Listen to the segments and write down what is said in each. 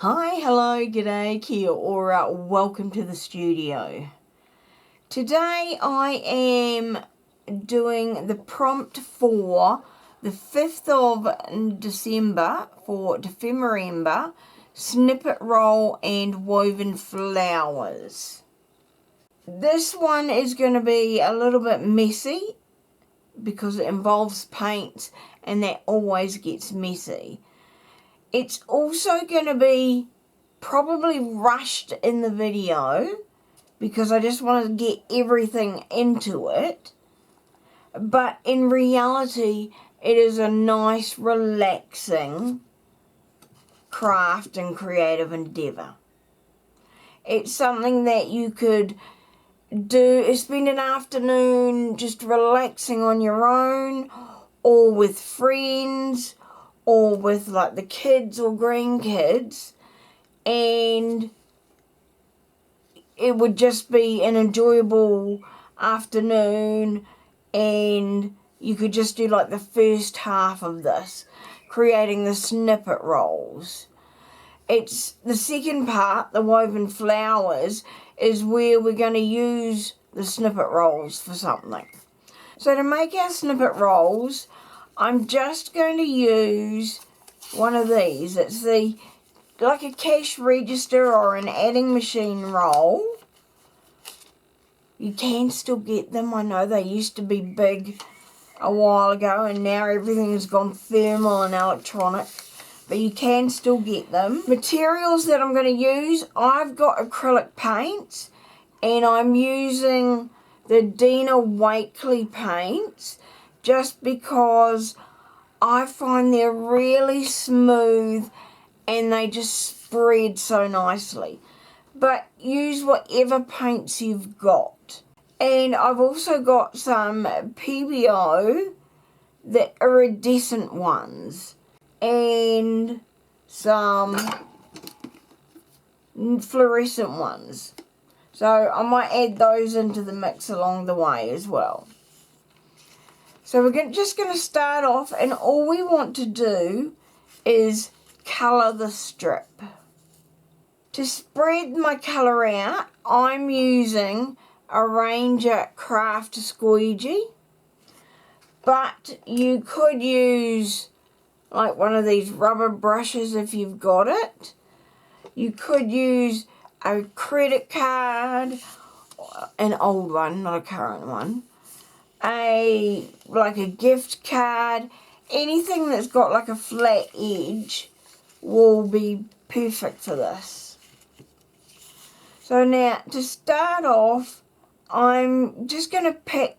Hi, hello, g'day, kia ora, welcome to the studio. Today I am doing the prompt for the 5th of December for Dephemerember, Snippet Roll and Woven Flowers. This one is going to be a little bit messy because it involves paint and that always gets messy. It's also going to be probably rushed in the video because I just wanted to get everything into it. But in reality, it is a nice, relaxing craft and creative endeavour. It's something that you could do, spend an afternoon just relaxing on your own, or with friends, or with like the kids or grandkids, and it would just be an enjoyable afternoon, and you could just do like the first half of this, creating the snippet rolls. It's the second part, the woven flowers, is where we're going to use the snippet rolls for something. So to make our snippet rolls, I'm just going to use one of these. It's like a cash register or an adding machine roll. You can still get them. I know they used to be big a while ago and now everything has gone thermal and electronic. But you can still get them. Materials that I'm going to use, I've got acrylic paints and I'm using the Dina Wakley paints just because I find they're really smooth and they just spread so nicely. But use whatever paints you've got. And I've also got some PBO, the iridescent ones, and some fluorescent ones. So I might add those into the mix along the way as well. So we're just going to start off, and all we want to do is colour the strip. To spread my colour out, I'm using a Ranger Craft Squeegee, but you could use like one of these rubber brushes if you've got it. You could use a credit card, an old one, not a current one, like a gift card. Anything that's got like a flat edge will be perfect for this. So now to start off, I'm just going to pick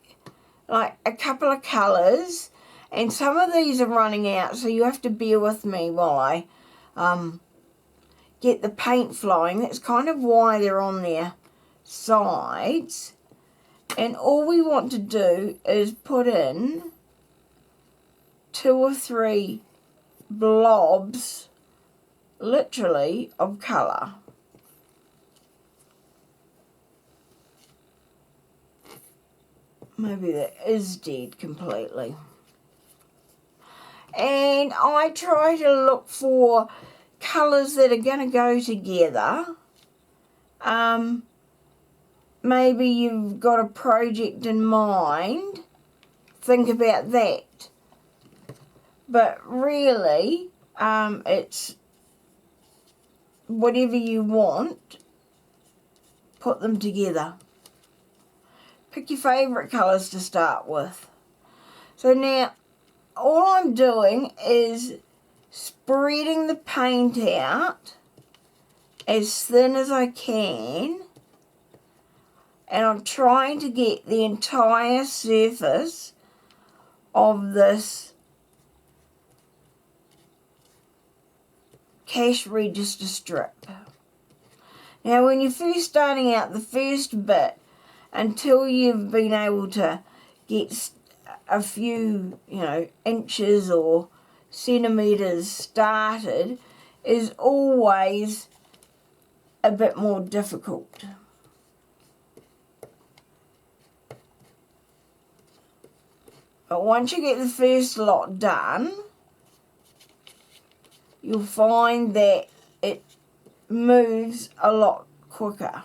like a couple of colours, and some of these are running out, so you have to bear with me while I get the paint flowing. That's kind of why they're on their sides. And all we want to do is put in 2 or 3 blobs, literally, of colour. Maybe that is dead completely. And I try to look for colours that are going to go together. Maybe you've got a project in mind, think about that. But really, it's whatever you want, put them together. Pick your favourite colours to start with. So now, all I'm doing is spreading the paint out as thin as I can, and I'm trying to get the entire surface of this cash register strip. Now when you're first starting out, the first bit, until you've been able to get a few, inches or centimetres started, is always a bit more difficult. But once you get the first lot done, you'll find that it moves a lot quicker.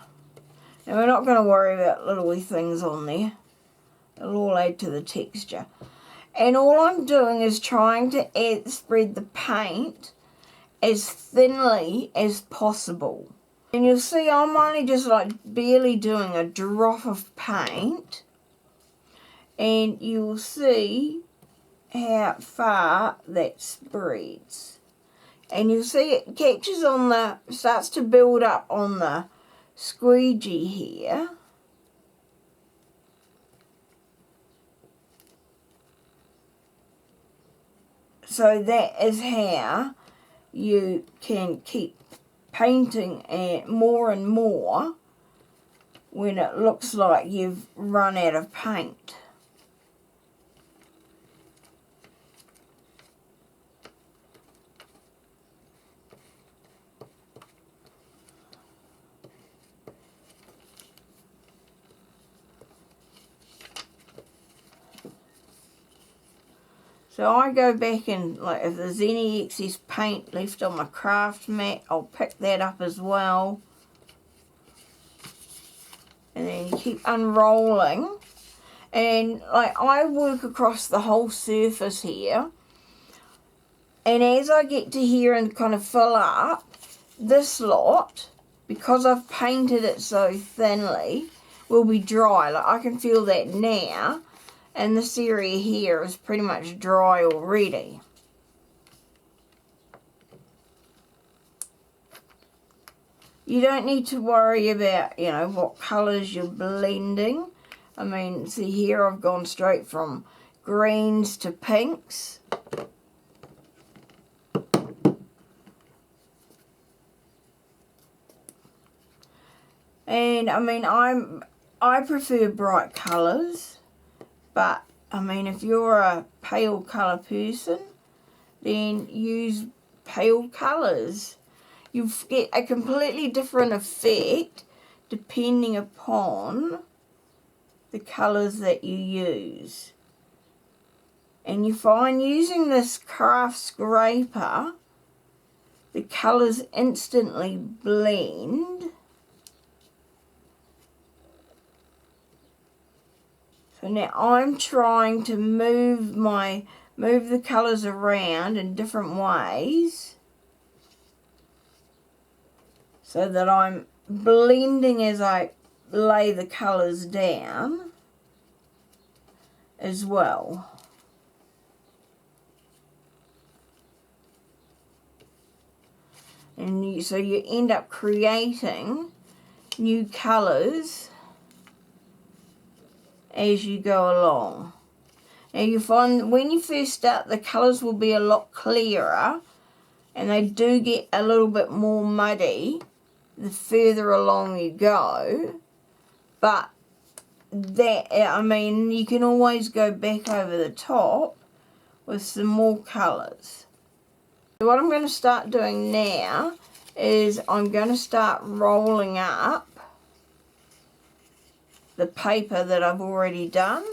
Now we're not going to worry about little wee things on there. It'll all add to the texture. And all I'm doing is trying to spread the paint as thinly as possible. And you'll see I'm only just like barely doing a drop of paint. And you'll see how far that spreads. And you'll see it catches on the, starts to build up on the squeegee here. So that is how you can keep painting more and more when it looks like you've run out of paint. So I go back and, like, if there's any excess paint left on my craft mat, I'll pick that up as well. And then you keep unrolling. And, like, I work across the whole surface here. And as I get to here and kind of fill up, this lot, because I've painted it so thinly, will be dry. Like, I can feel that now. And this area here is pretty much dry already. You don't need to worry about, you know, what colours you're blending. I mean, see here I've gone straight from greens to pinks. And I mean, I prefer bright colours. But, I mean, if you're a pale colour person, then use pale colours. You get a completely different effect depending upon the colours that you use. And you find using this craft scraper, the colours instantly blend. So now I'm trying to move the colours around in different ways so that I'm blending as I lay the colours down as well. And so you end up creating new colours as you go along. Now you find when you first start, the colours will be a lot clearer and they do get a little bit more muddy the further along you go, but that, I mean, you can always go back over the top with some more colours. So what I'm going to start doing now is I'm going to start rolling up the paper that I've already done.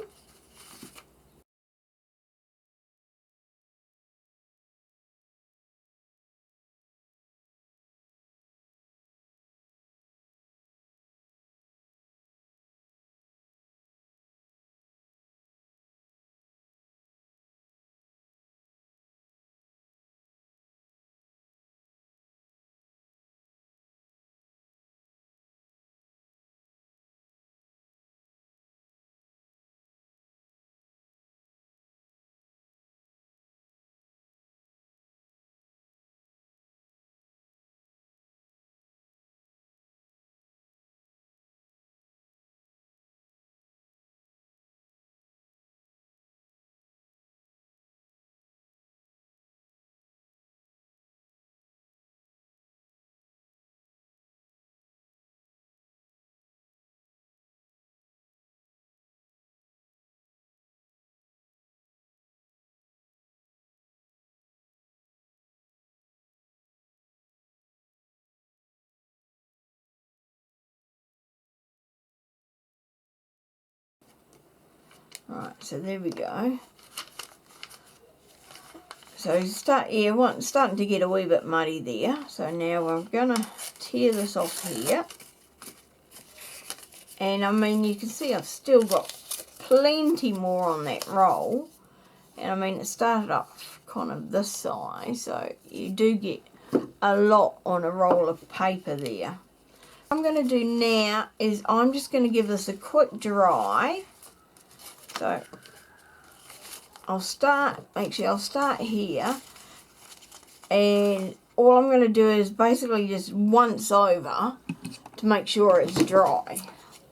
Right, so there we go. So starting to get a wee bit muddy there. So now we're gonna tear this off here. And I mean, you can see I've still got plenty more on that roll. And I mean, it started off kind of this size, so you do get a lot on a roll of paper there. What I'm going to do now is I'm just going to give this a quick dry. So I'll start here, and all I'm going to do is basically just once over to make sure it's dry.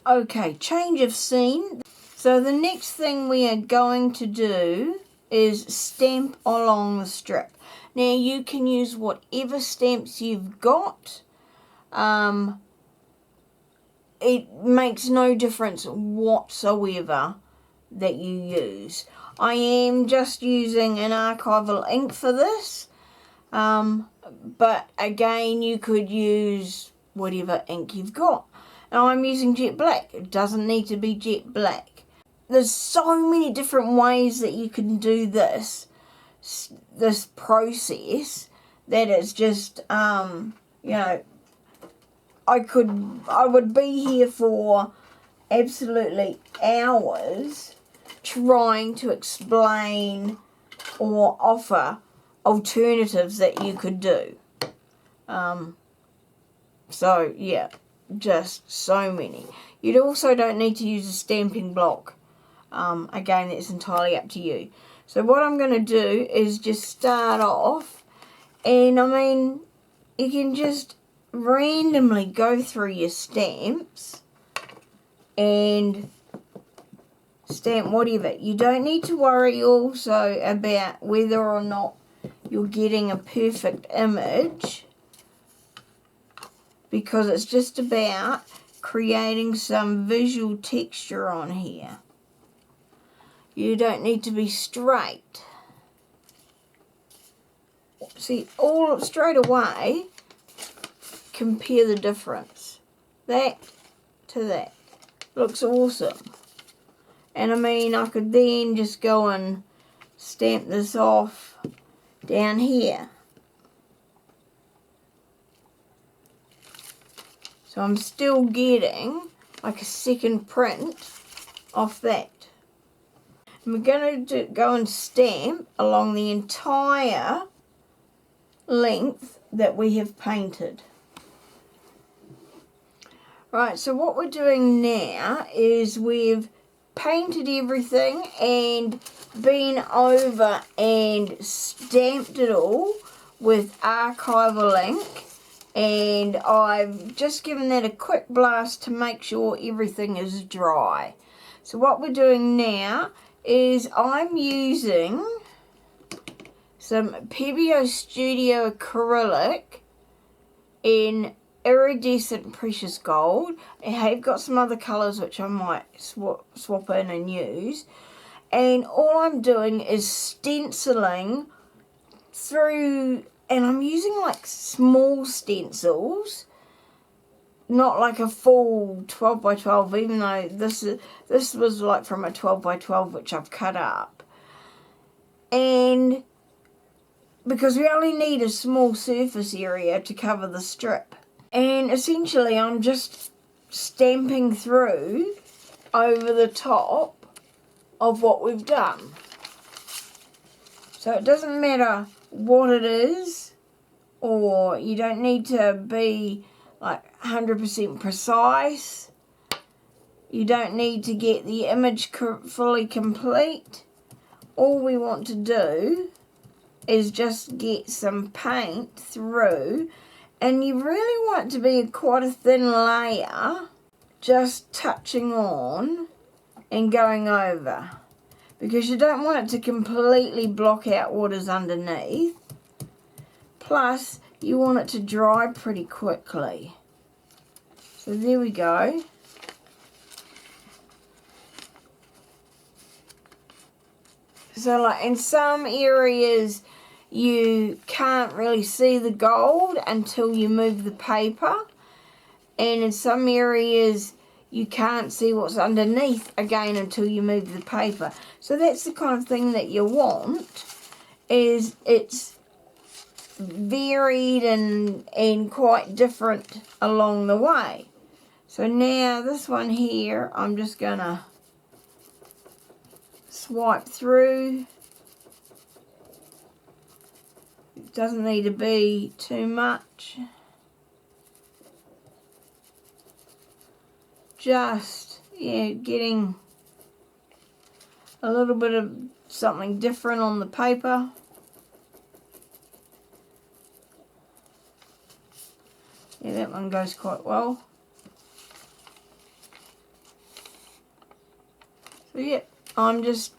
Okay, change of scene. So the next thing we are going to do is stamp along the strip. Now you can use whatever stamps you've got. It makes no difference whatsoever that you use. I am just using an archival ink for this, but again you could use whatever ink you've got. Now I'm using jet black. It doesn't need to be jet black. There's so many different ways that you can do this process that it's just, you know, I would be here for absolutely hours trying to explain or offer alternatives that you could do. So yeah, just so many. You also don't need to use a stamping block. Again, it's entirely up to you. So what I'm going to do is just start off, and I mean, you can just randomly go through your stamps and stamp whatever. You don't need to worry also about whether or not you're getting a perfect image, because it's just about creating some visual texture on here. You don't need to be straight. See, all straight away, compare the difference. That to that. Looks awesome. And I mean, I could then just go and stamp this off down here. So I'm still getting like a second print off that. And we're going to go and stamp along the entire length that we have painted. Right, so what we're doing now is we've painted everything and been over and stamped it all with archival ink, and I've just given that a quick blast to make sure everything is dry. So what we're doing now is I'm using some Pebeo Studio acrylic in iridescent precious gold. I have got some other colours which I might swap in and use, and all I'm doing is stenciling through, and I'm using like small stencils, not like a full 12 by 12, even though this was like from a 12 by 12 which I've cut up. And because we only need a small surface area to cover the strip. And essentially I'm just stamping through over the top of what we've done. So it doesn't matter what it is, or you don't need to be like 100% precise. You don't need to get the image fully complete. All we want to do is just get some paint through, and you really want it to be quite a thin layer, just touching on and going over, because you don't want it to completely block out what is underneath. Plus, you want it to dry pretty quickly. So there we go. So like in some areas you can't really see the gold until you move the paper, and in some areas you can't see what's underneath again until you move the paper. So that's the kind of thing that you want. is it's varied and quite different along the way. So now this one here, I'm just gonna swipe through. It doesn't need to be too much. Just, yeah, getting a little bit of something different on the paper. Yeah, that one goes quite well. So yeah, I'm just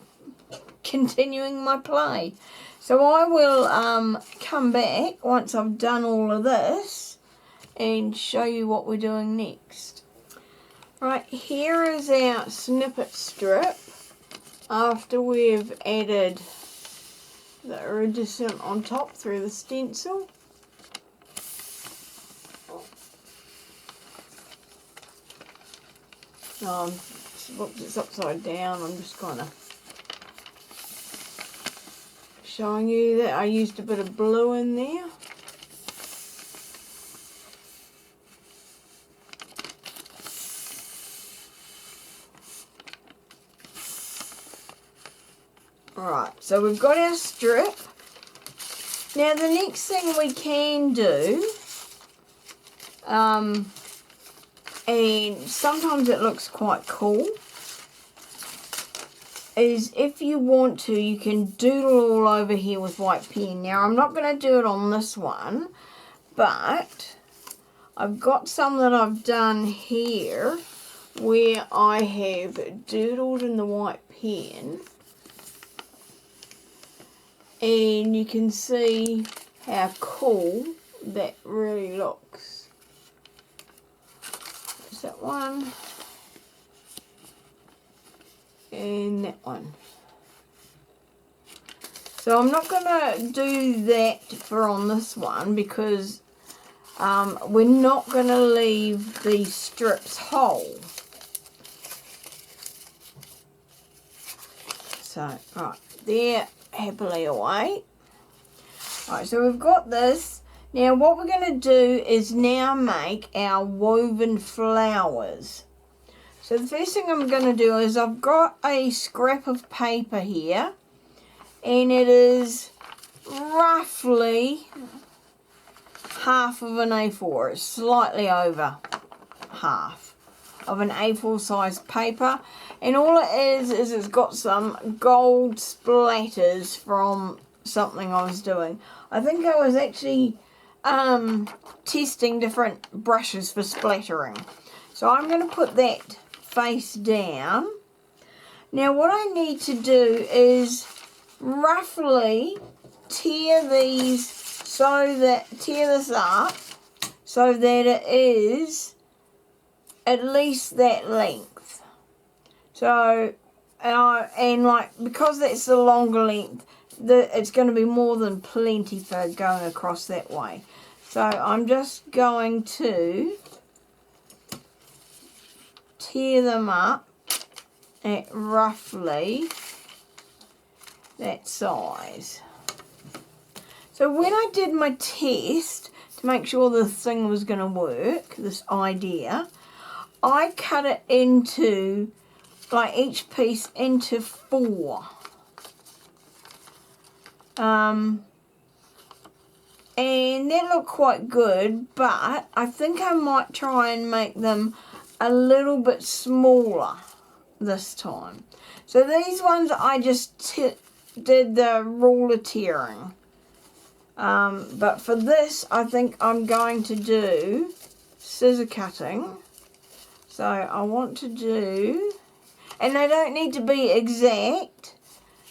continuing my play. So I will come back once I've done all of this and show you what we're doing next. Right, here is our snippet strip after we've added the iridescent on top through the stencil. It's upside down. I'm just kind of showing you that I used a bit of blue in there. Alright, so we've got our strip. Now the next thing we can do, and sometimes it looks quite cool, is if you want to, you can doodle all over here with white pen. Now I'm not going to do it on this one, but I've got some that I've done here where I have doodled in the white pen, and you can see how cool that really looks. There's that one. And that one. So I'm not going to do that for on this one because we're not going to leave these strips whole. So, right, they're happily away. Right, so we've got this. Now what we're going to do is now make our woven flowers. So the first thing I'm going to do is I've got a scrap of paper here, and it is roughly half of an A4. It's slightly over half of an A4 size paper, and all it is it's got some gold splatters from something I was doing. I think I was actually testing different brushes for splattering. So I'm going to put that face down. Now what I need to do is roughly tear this up so that it is at least that length. So and like because that's the longer length, it's going to be more than plenty for going across that way. So I'm just going to tear them up at roughly that size. So when I did my test to make sure this thing was going to work, this idea, I cut it into, like each piece into 4. And that looked quite good, but I think I might try and make them a little bit smaller this time. So these ones I just did the ruler tearing. But for this I think I'm going to do scissor cutting. So I want to do, and they don't need to be exact.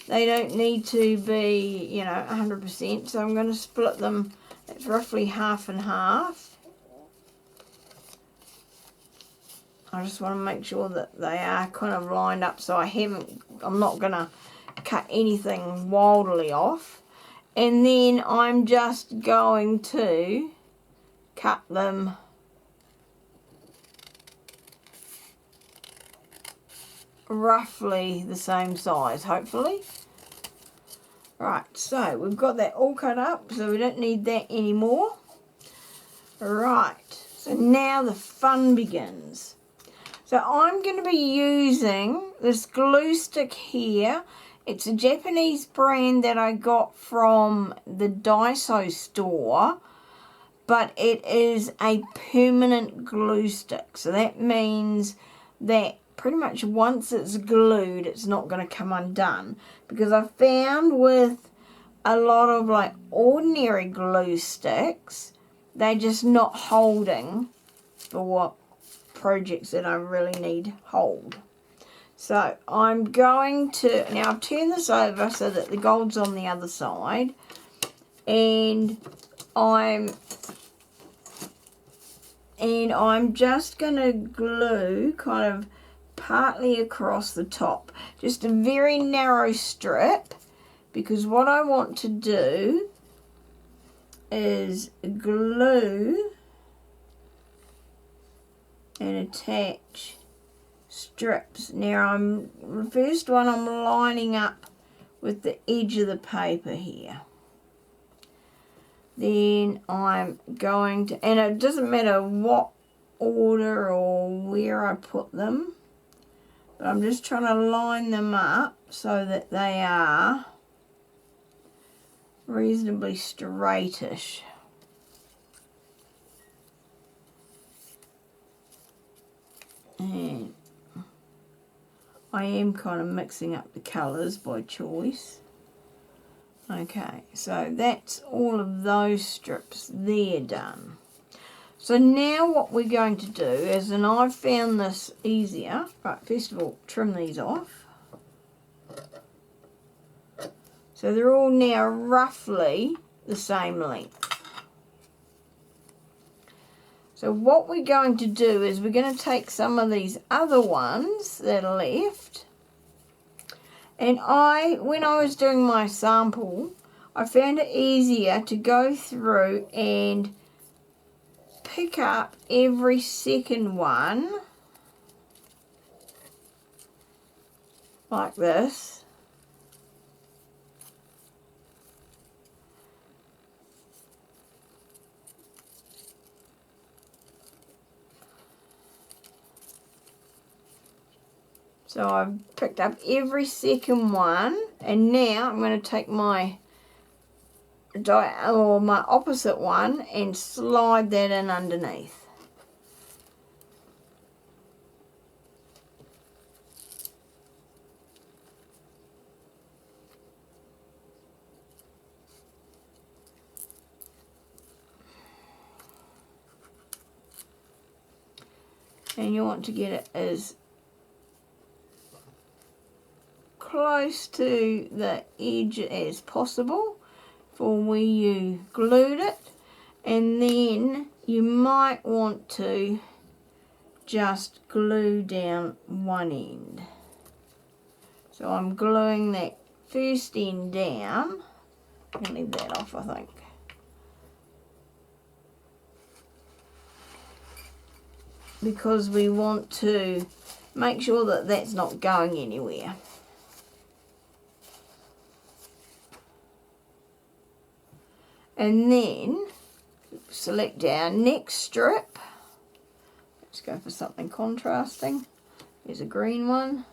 They don't need to be, you know, 100%. So I'm going to split them. It's roughly half and half. I just want to make sure that they are kind of lined up so I'm not going to cut anything wildly off. And then I'm just going to cut them roughly the same size, hopefully. Right, so we've got that all cut up, so we don't need that anymore. Right, so now the fun begins. So I'm going to be using this glue stick here. It's a Japanese brand that I got from the Daiso store, but it is a permanent glue stick. So that means that pretty much once it's glued, it's not going to come undone. Because I found with a lot of like ordinary glue sticks, they're just not holding for what projects that I really need hold. So I'm going to, now I've turned this over so that the gold's on the other side, and I'm just going to glue kind of partly across the top, just a very narrow strip, because what I want to do is glue and attach strips. Now the first one I'm lining up with the edge of the paper here. Then I'm going to, and it doesn't matter what order or where I put them, but I'm just trying to line them up so that they are reasonably straightish. And I am kind of mixing up the colours by choice. Okay, so that's all of those strips there done. So now what we're going to do is, and I've found this easier, right, first of all, trim these off. So they're all now roughly the same length. So what we're going to do is we're going to take some of these other ones that are left. And when I was doing my sample, I found it easier to go through and pick up every second one like this. So I've picked up every second one, and now I'm going to take my opposite one and slide that in underneath. And you want to get it as close to the edge as possible for where you glued it, and then you might want to just glue down one end. So I'm gluing that first end down. I'll leave that off, I think. Because we want to make sure that that's not going anywhere. And then select our next strip. Let's go for something contrasting. Here's a green one.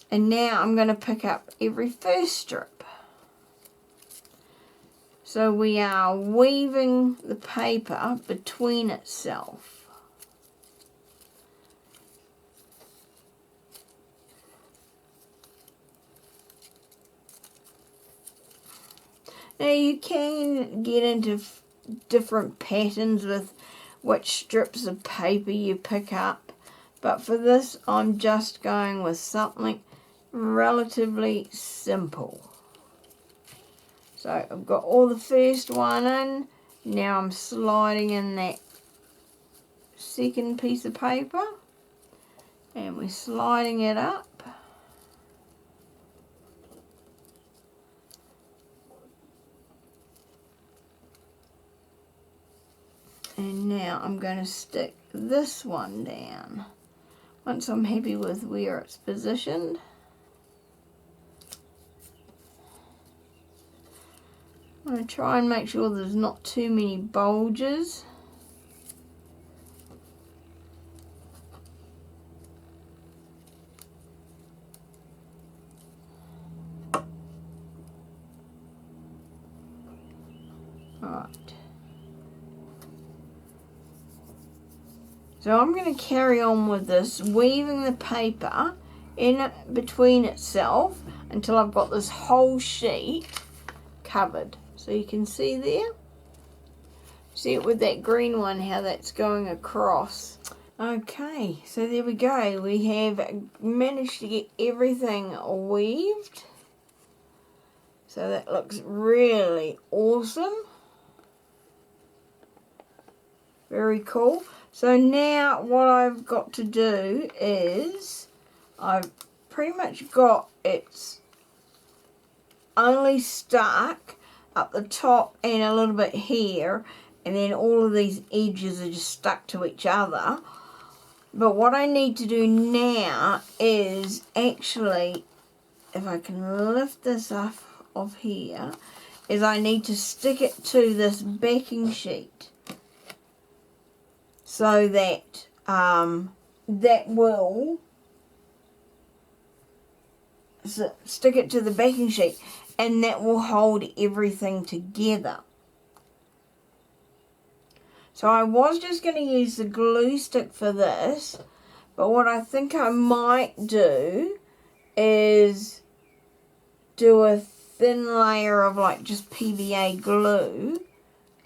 And now I'm going to pick up every first strip. So we are weaving the paper between itself. Now you can get into different patterns with which strips of paper you pick up, but for this I'm just going with something relatively simple. So I've got all the first one in, now I'm sliding in that second piece of paper and we're sliding it up. And now I'm going to stick this one down. Once I'm happy with where it's positioned. I'm going to try and make sure there's not too many bulges. Alright. So I'm going to carry on with this, weaving the paper in between itself until I've got this whole sheet covered. So you can see there. See it with that green one, how that's going across. Okay, so there we go. We have managed to get everything weaved. So that looks really awesome. Very cool. So now what I've got to do is I've pretty much got it's only stuck up the top and a little bit here, and then all of these edges are just stuck to each other. But what I need to do now is actually, if I can lift this up off here, is I need to stick it to this backing sheet so that that will stick it to the backing sheet, and that will hold everything together. So I was just going to use the glue stick for this, but what I think I might do is do a thin layer of like just PVA glue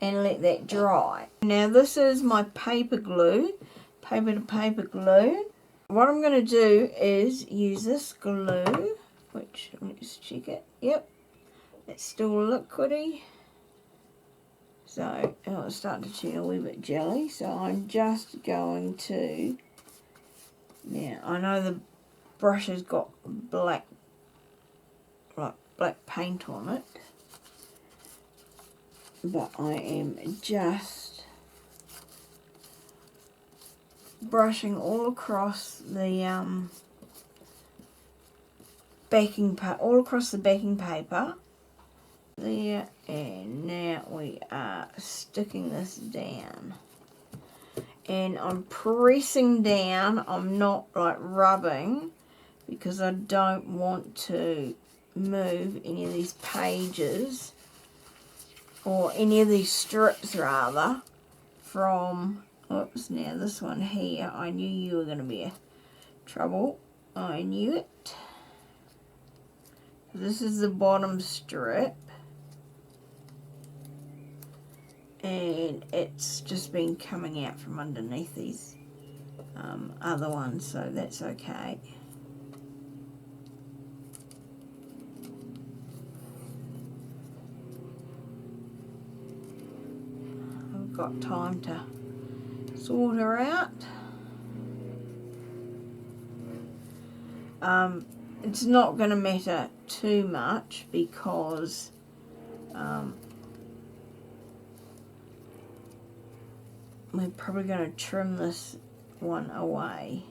and let that dry. Now this is my paper glue, paper to paper glue. What I'm going to do is use this glue, which, let me just check it, yep, it's still liquidy. So, oh, it's starting to turn a wee bit jelly, so I'm just going to, now I know the brush has got black, like black paint on it, but I am just brushing all across the backing paper there, and now we are sticking this down, and I'm pressing down. I'm not like rubbing because I don't want to move any of these pages or any of these strips rather from, oops, now this one here, I knew you were going to be a trouble. I knew it. This is the bottom strip, and it's just been coming out from underneath these other ones, so that's okay. I've got time to sort her out. It's not going to matter too much because we're probably going to trim this one away.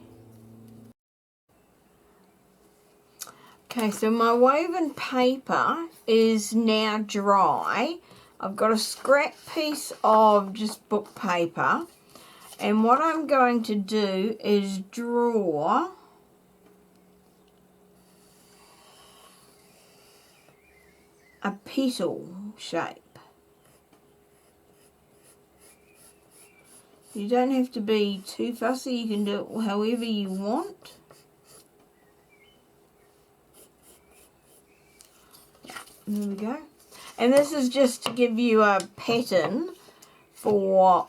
Okay, so my woven paper is now dry. I've got a scrap piece of just book paper, and what I'm going to do is draw a petal shape. You don't have to be too fussy, you can do it however you want. There we go. And this is just to give you a pattern for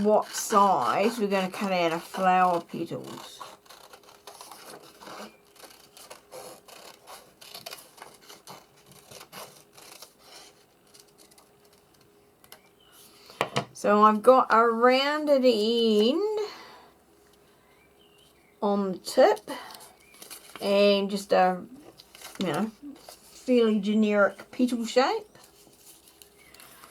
what size we're going to cut out of flower petals. So I've got a rounded end on the tip and just a, fairly generic petal shape.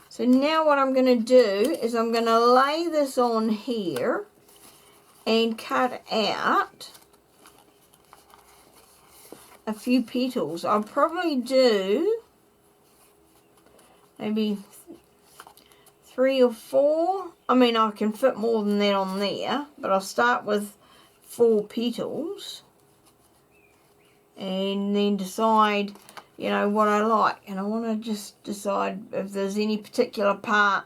So now what I'm going to do is I'm going to lay this on here and cut out a few petals. I'll probably do maybe 3 or 4. I mean, I can fit more than that on there, but I'll start with 4 petals and then decide, you know, what I like. And I want to just decide if there's any particular part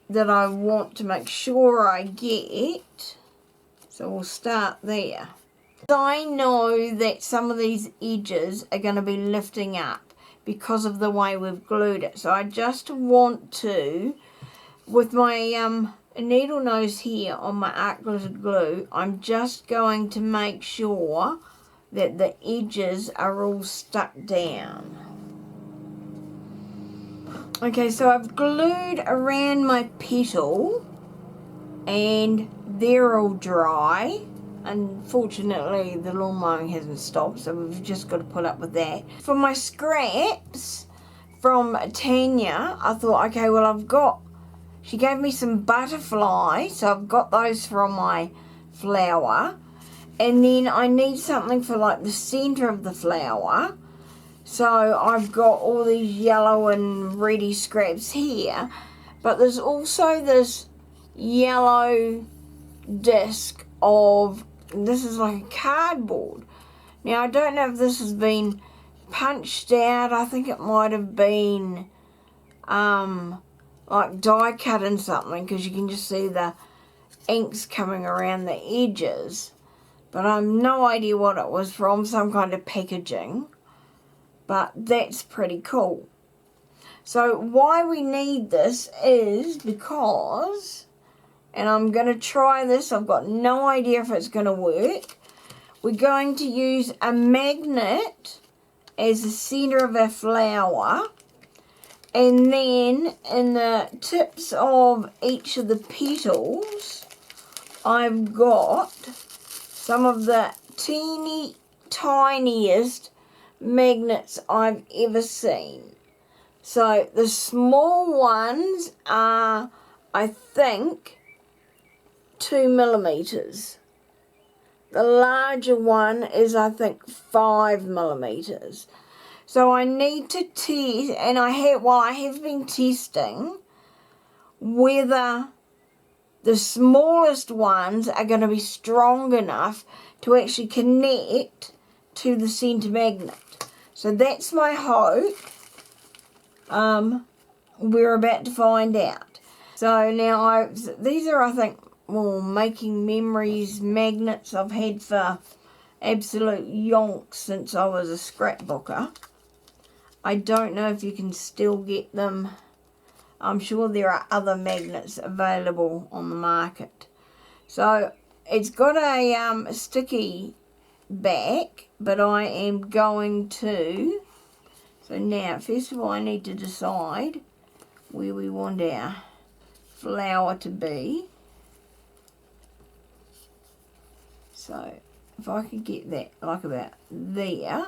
that I want to make sure I get. So we'll start there. I know that some of these edges are going to be lifting up because of the way we've glued it. So I just want to, with my needle nose here on my art glittered glue, I'm just going to make sure that the edges are all stuck down. Okay, so I've glued around my petal and they're all dry. Unfortunately, the lawn mowing hasn't stopped, so we've just got to put up with that. For my scraps from Tanya, I thought, okay, well, she gave me some butterflies, so I've got those from my flower. And then I need something for like the center of the flower. So I've got all these yellow and reddy scraps here. But there's also this yellow disc of, this is like a cardboard. Now I don't know if this has been punched out. I think it might have been like die cut in something, because you can just see the inks coming around the edges. But I have no idea what it was from, some kind of packaging. But that's pretty cool. So why we need this is because, and I'm going to try this, I've got no idea if it's going to work. We're going to use a magnet as the center of our flower. And then in the tips of each of the petals, I've got some of the tiniest magnets I've ever seen. So the small ones are, I think, 2 millimeters. The larger one is, I think, 5 millimeters. So I need to test, and I have been testing whether the smallest ones are going to be strong enough to actually connect to the center magnet. So that's my hope. We're about to find out. So now these are, I think, well, making memories magnets I've had for absolute yonks since I was a scrapbooker. I don't know if you can still get them. I'm sure there are other magnets available on the market. So it's got a sticky back, but I am going to, so now first of all I need to decide where we want our flower to be. So if I could get that like about there,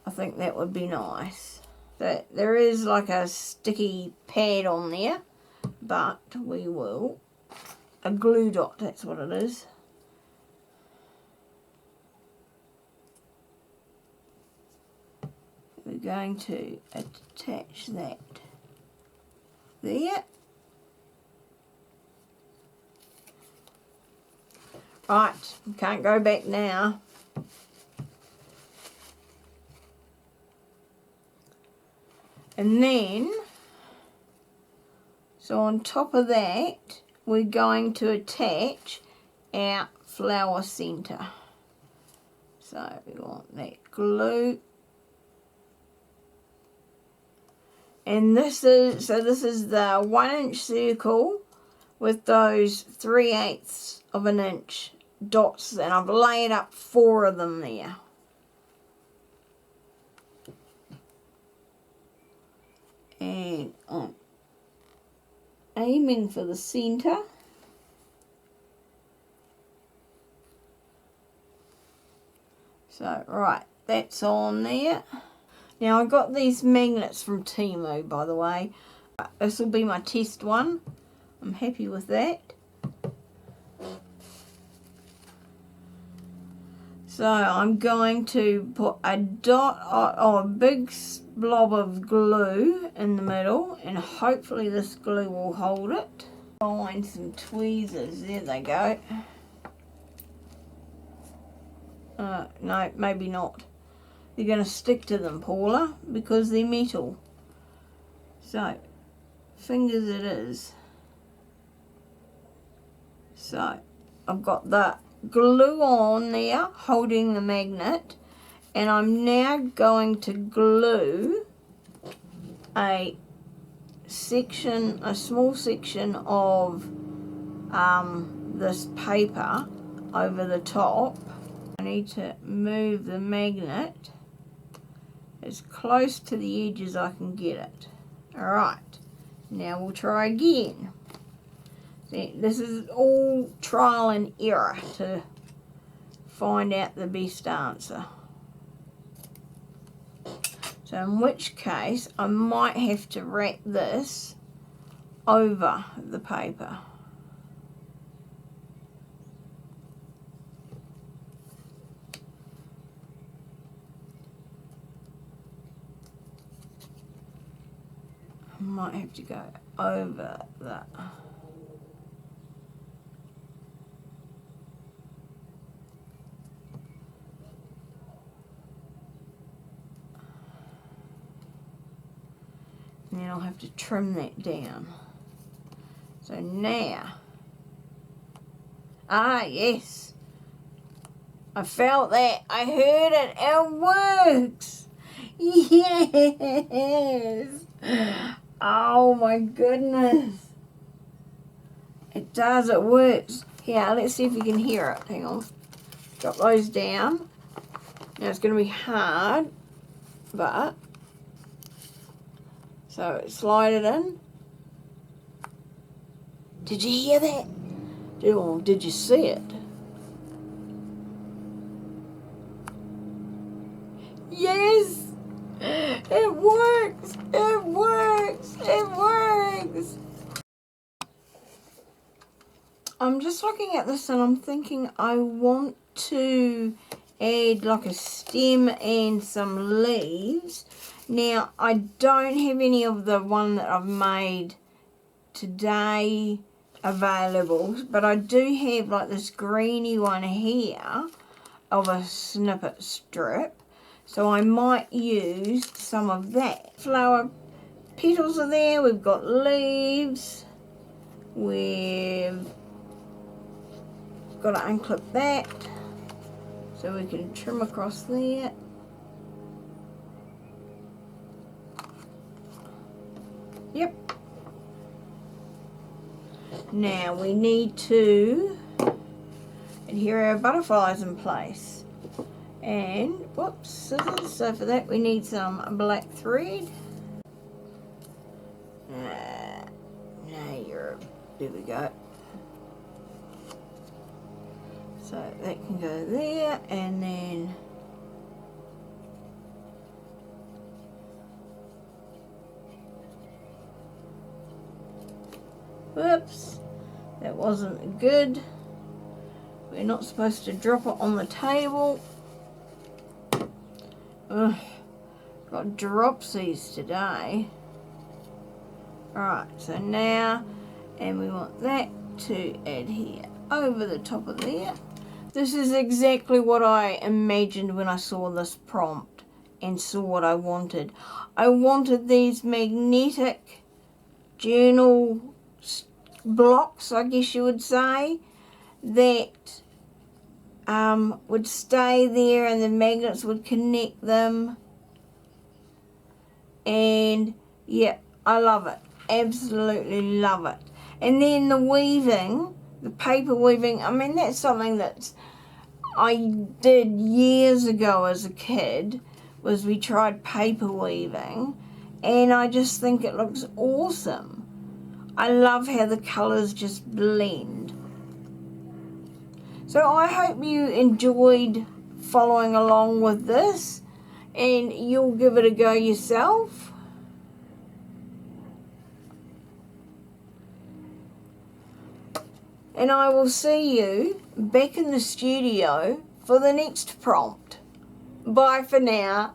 I think that would be nice. So there is like a sticky pad on there, but we will, a glue dot, that's what it is. We're going to attach that there. Right, can't go back now. And then, so on top of that, we're going to attach our flower center. So we want that glue. And this is, so this is the 1-inch circle with those 3/8 of an inch dots, and I've laid up 4 of them there. And I'm aiming for the center. So, right, that's on there. Now, I got these magnets from Temu, by the way. This will be my test one. I'm happy with that. So I'm going to put a dot or a big blob of glue in the middle, and hopefully this glue will hold it. Find some tweezers, there they go. No, maybe not. They're going to stick to them, Paula, because they're metal. So, fingers it is. So, I've got the glue on there, holding the magnet, and I'm now going to glue a small section of this paper over the top. I need to move the magnet as close to the edge as I can get it. Alright, now we'll try again. See, this is all trial and error to find out the best answer. So in which case, I might have to wrap this over the paper. I might have to go over that. And then I'll have to trim that down. So now, yes, I felt that, I heard it, it works, yes, oh my goodness, it does, it works. Here, let's see if you can hear it, hang on, drop those down. Now it's going to be hard, but, so slide it in. Did you hear that? Or did you see it? Yes! It works! It works! It works! I'm just looking at this and I'm thinking I want to add like a stem and some leaves. Now, I don't have any of the one that I've made today available, but I do have like this greeny one here of a snippet strip, so I might use some of that. Flower petals are there, we've got leaves, we've got to unclip that so we can trim across there. Yep. Now we need to adhere our butterflies in place. And, whoops, scissors. So for that we need some black thread. There we go. So that can go there, and then whoops, that wasn't good. We're not supposed to drop it on the table. Ugh, got dropsies today. Alright, so now, and we want that to adhere over the top of there. This is exactly what I imagined when I saw this prompt and saw what I wanted. I wanted these magnetic journal blocks, I guess you would say, that would stay there and the magnets would connect them. And yeah, I love it. Absolutely love it. And then the weaving, the paper weaving, I mean, that's something that I did years ago as a kid, was we tried paper weaving, and I just think it looks awesome. I love how the colours just blend. So I hope you enjoyed following along with this, and you'll give it a go yourself. And I will see you back in the studio for for the next prompt. Bye for now.